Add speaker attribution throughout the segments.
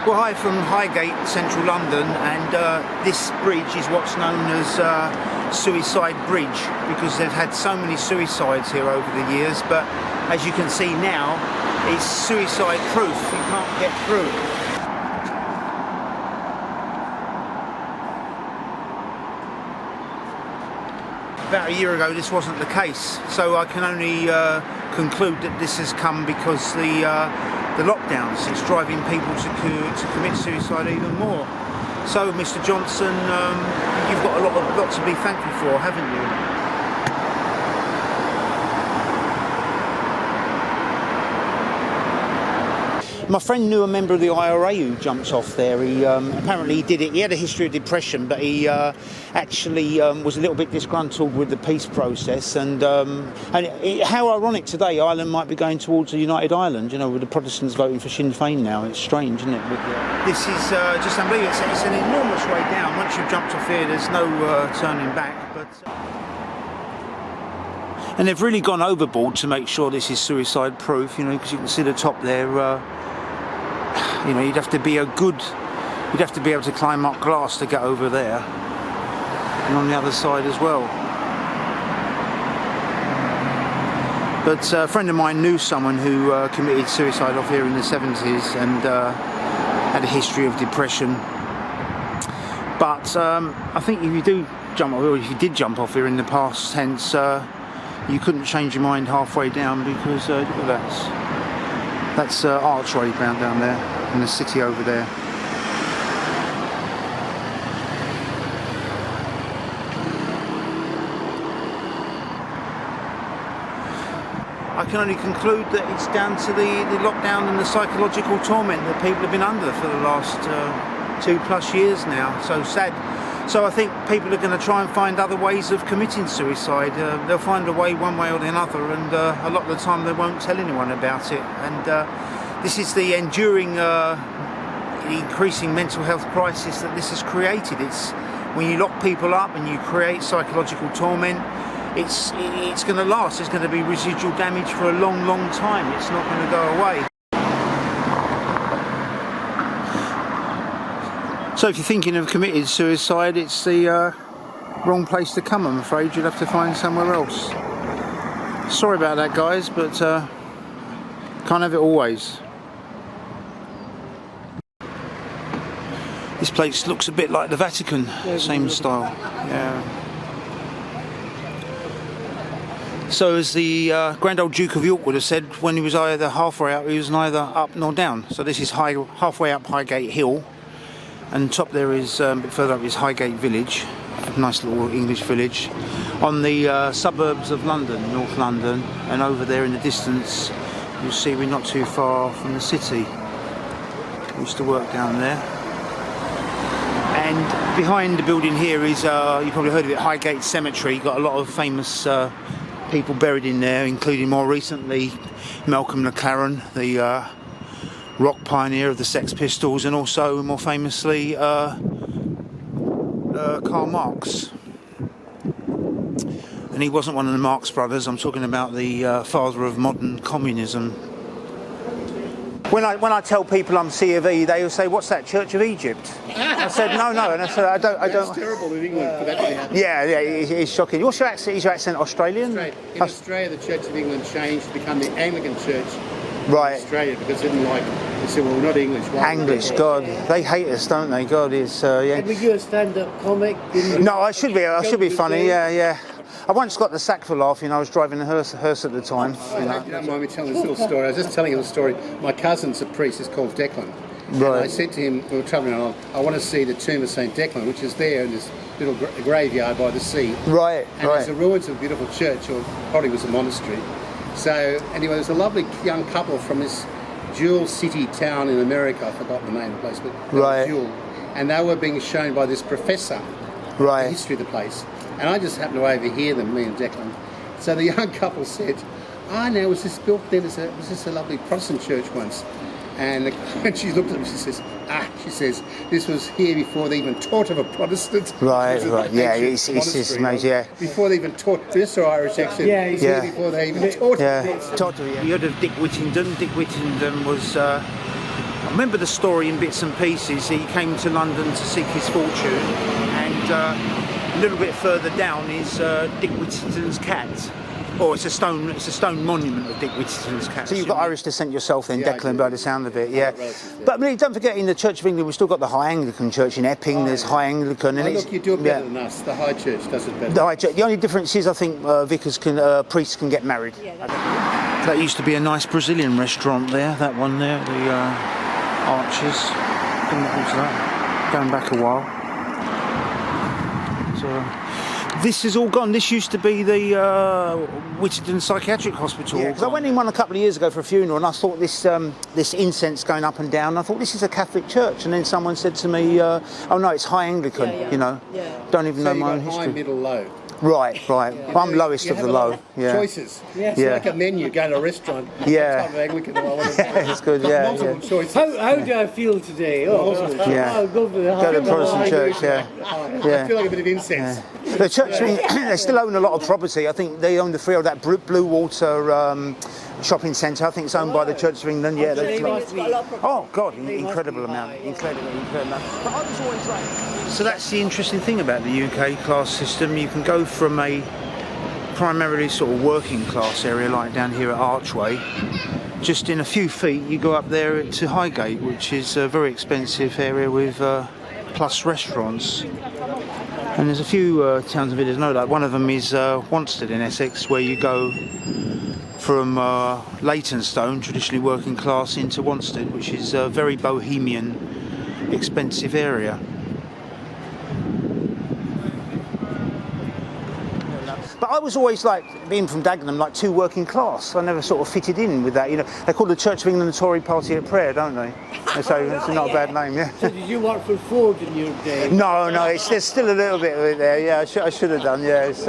Speaker 1: Well, hi from Highgate, central London, and this bridge is what's known as Suicide Bridge, because they've had so many suicides here over the years, but as you can see now, it's suicide proof. You can't get through. About a year ago this wasn't the case, so I can only conclude that this has come because the lockdowns is driving people to commit suicide even more. So Mr. Johnson, you've got a lot to be thankful for, haven't you? My friend knew a member of the IRA who jumped off there. He apparently he did it. He had a history of depression, but he actually was a little bit disgruntled with the peace process. And how ironic today, Ireland might be going towards a united Ireland. You know, with the Protestants voting for Sinn Féin now. It's strange, isn't it? This is just unbelievable. It's an enormous way down. Once you've jumped off here, there's no turning back. And they've really gone overboard to make sure this is suicide proof. You know, because you can see the top there. You know, you'd have to be able to climb up glass to get over there, and on the other side as well. But a friend of mine knew someone who committed suicide off here in the 70s and had a history of depression. But I think if you did jump off here in the past tense, you couldn't change your mind halfway down, because look at that. That's Archway down there. In the city over there. I can only conclude that it's down to the lockdown and the psychological torment that people have been under for the last 2+ years now. So sad. So I think people are going to try and find other ways of committing suicide. They'll find a way, one way or another, and a lot of the time they won't tell anyone about it. And this is the enduring, increasing mental health crisis that this has created. It's when you lock people up and you create psychological torment, it's going to last. There's going to be residual damage for a long, long time. It's not going to go away. So if you're thinking of committing suicide, it's the wrong place to come, I'm afraid. You'll have to find somewhere else. Sorry about that, guys, but can't have it always. This place looks a bit like the Vatican, same style. Yeah. So as the Grand Old Duke of York would have said, when he was either halfway up, he was neither up nor down. So this is halfway up Highgate Hill, and top there is, a bit further up is Highgate Village, a nice little English village, on the suburbs of London, North London, and over there in the distance you'll see we're not too far from the city. I used to work down there. And behind the building here is, you've probably heard of it, Highgate Cemetery. Got a lot of famous people buried in there, including more recently Malcolm McLaren, the rock pioneer of the Sex Pistols, and also more famously Karl Marx. And he wasn't one of the Marx brothers. I'm talking about the father of modern communism. When I tell people I'm C of E, they will say, "What's that, Church of Egypt?" I said, "No," and I said, "I don't." It's
Speaker 2: terrible in England for that to happen.
Speaker 1: Yeah, it's shocking. What's your accent? Is your accent Australian?
Speaker 2: In Australia, the Church of England changed to become the Anglican Church.
Speaker 1: Right.
Speaker 2: In Australia, because they didn't like. They said, "Well, we're not English."
Speaker 1: English, God, they hate us, don't they? God, it's yeah.
Speaker 3: Were you a stand-up comic?
Speaker 1: No, I should be. I should be funny. Yeah. I once got the sack for laughing. I was driving a hearse at the time.
Speaker 2: You don't mind me telling this little story. I was just telling you a story. My cousin's a priest. He's called Declan.
Speaker 1: Right.
Speaker 2: And I said to him, we were travelling along, I want to see the tomb of St. Declan, which is there in this little graveyard by the sea.
Speaker 1: Right.
Speaker 2: And there's the ruins of a beautiful church, or probably was a monastery. So anyway, there's a lovely young couple from this jewel city town in America. I forgot the name of the place, but
Speaker 1: right.
Speaker 2: Jewel. And they were being shown by this professor the history of the place. And I just happened to overhear them, me and Declan. So the young couple said, now was this built there? Was this a lovely Protestant church once? And when she looked at him, she says, this was here before they even taught of a Protestant.
Speaker 1: Right. Yeah, it's yeah.
Speaker 2: Before they even taught this or Irish accent.
Speaker 3: Yeah.
Speaker 2: Here before they even taught
Speaker 1: it. You heard of Dick Whittingdon. Dick Whittingdon was I remember the story in bits and pieces. He came to London to seek his fortune, and a little bit further down is Dick Whittington's cat. Oh, it's a stone monument of Dick Whittington's cat. So you've got Irish descent yourself then, yeah, Declan, by the sound of it, yeah. But really, don't forget, in the Church of England, we've still got the High Anglican Church in Epping. There's High Anglican. And
Speaker 2: look, you do it better than us. The High Church does it better.
Speaker 1: The High Church. The only difference is, I think, priests can get married. Yeah, that used to be a nice Brazilian restaurant there. That one there, the Archers. Going back a while. This is all gone. This used to be the Whittingdon Psychiatric Hospital. Yeah, because I went in one a couple of years ago for a funeral, and I thought this incense going up and down. I thought this is a Catholic church, and then someone said to me, "Oh no, it's High Anglican." Yeah, yeah. You know, don't even know my own history.
Speaker 2: High, middle, low.
Speaker 1: Right. Yeah. I'm lowest of the low. Yeah.
Speaker 2: Choices. Yeah. It's like a menu. Go to a restaurant.
Speaker 1: Yeah.
Speaker 2: Type of Anglican or
Speaker 1: it's good. Yeah.
Speaker 2: Multiple choices.
Speaker 3: How do I feel today?
Speaker 1: I'll
Speaker 3: go to the
Speaker 1: Protestant church. Yeah.
Speaker 2: I feel like a bit of incense.
Speaker 1: Yeah. The church, they still own a lot of property. I think they own the freehold of that Blue Water shopping centre. I think it's owned by the Church of England. Yeah. Oh God, incredible amount. Incredible amount. But I was always like. So that's the interesting thing about the UK class system. You can go from a primarily sort of working class area like down here at Archway. Just in a few feet you go up there to Highgate, which is a very expensive area with plus restaurants. And there's a few towns and villages, like one of them is Wanstead in Essex, where you go from Leytonstone, traditionally working class, into Wanstead, which is a very bohemian, expensive area. But I was always, like, being from Dagenham, like too working class. I never sort of fitted in with that. You know, they call the Church of England the Tory Party at Prayer, don't they? So it's not a bad name, yeah.
Speaker 3: So did you work for Ford in your day?
Speaker 1: No, there's still a little bit of it there. Yeah, I should have done. Yeah, it's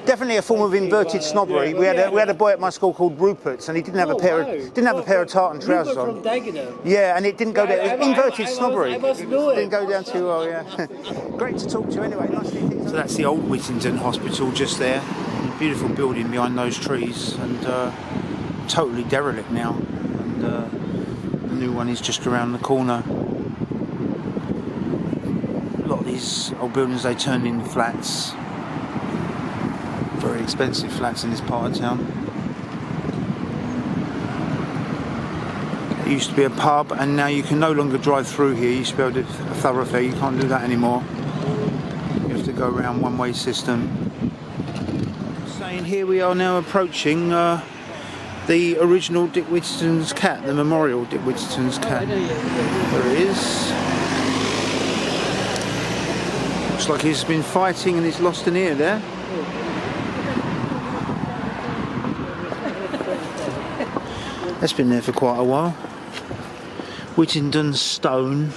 Speaker 1: definitely a form of inverted snobbery. We had a boy at my school called Rupert, and he didn't have a pair of tartan trousers on.
Speaker 3: From Dagenham?
Speaker 1: Yeah, and it didn't go down. It was inverted snobbery.
Speaker 3: I must know it.
Speaker 1: Didn't go down too well. Yeah. Great to talk to you anyway. Nice to meet you. So that's the old Whittingdon Hospital just there. Beautiful building behind those trees, and totally derelict now. And the new one is just around the corner. A lot of these old buildings, they turned into flats. Very expensive flats in this part of town. It used to be a pub, and now you can no longer drive through here. You used to be able to a thoroughfare. You can't do that anymore. You have to go around one-way system. And here we are now approaching the original Dick Whittington's cat, the memorial Dick Whittington's cat. There it is. Looks like he's been fighting and he's lost an ear there. That's been there for quite a while. Whittingdon stone.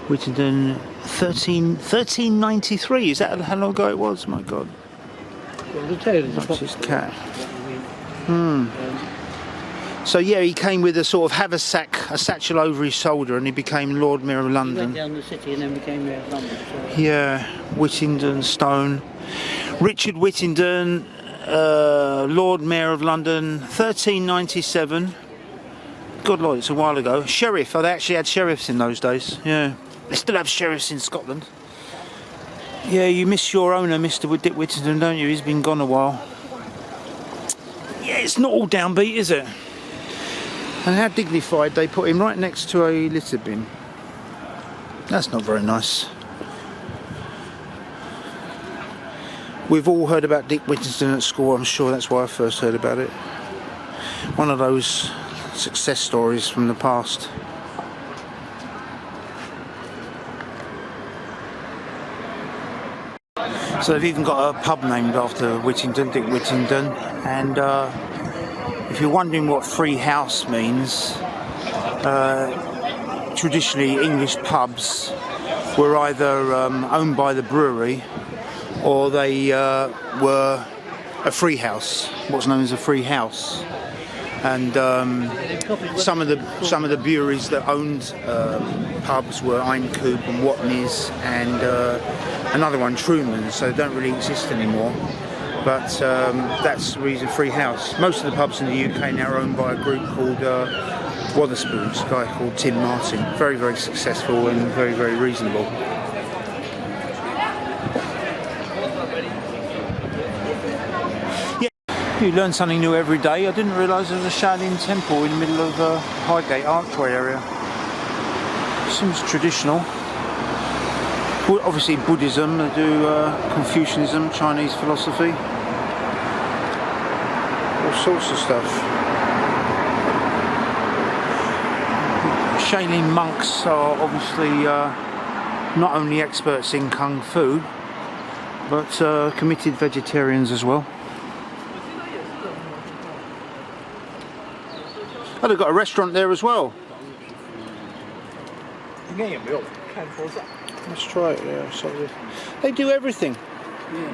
Speaker 1: Whittingdon 1393. Is that how long ago it was? My God. That's his cat. So yeah, he came with a sort of haversack, a satchel over his shoulder, and he became Lord Mayor of London.
Speaker 3: He went down the city and then became Mayor of London. So.
Speaker 1: Yeah, Whittingdon stone. Richard Whittingdon, Lord Mayor of London, 1397. God, Lord, it's a while ago. Sheriff. Oh, they actually had sheriffs in those days. Yeah, they still have sheriffs in Scotland. Yeah, you miss your owner, Mr. Dick Whittington, don't you? He's been gone a while. Yeah, it's not all downbeat, is it? And how dignified, they put him right next to a litter bin. That's not very nice. We've all heard about Dick Whittington at school, I'm sure that's why I first heard about it. One of those success stories from the past. So they've even got a pub named after Whittingdon, Dick Whittingdon, and if you're wondering what free house means, traditionally English pubs were either owned by the brewery or they were a free house, what's known as a free house. And some of the breweries that owned pubs were Einkoop and Watney's and another one, Truman's, so they don't really exist anymore. But that's the reason, free house. Most of the pubs in the UK now are owned by a group called Wotherspoon, this guy called Tim Martin. Very, very successful and very, very reasonable. Yeah, you learn something new every day. I didn't realise there was a Shaolin temple in the middle of the Highgate archway area. Seems traditional. Well, obviously Buddhism, they do Confucianism, Chinese philosophy, all sorts of stuff. Shaolin monks are obviously not only experts in Kung Fu, but committed vegetarians as well. Oh, they've got a restaurant there as well. Let's try it there. So they do everything.
Speaker 3: Yeah,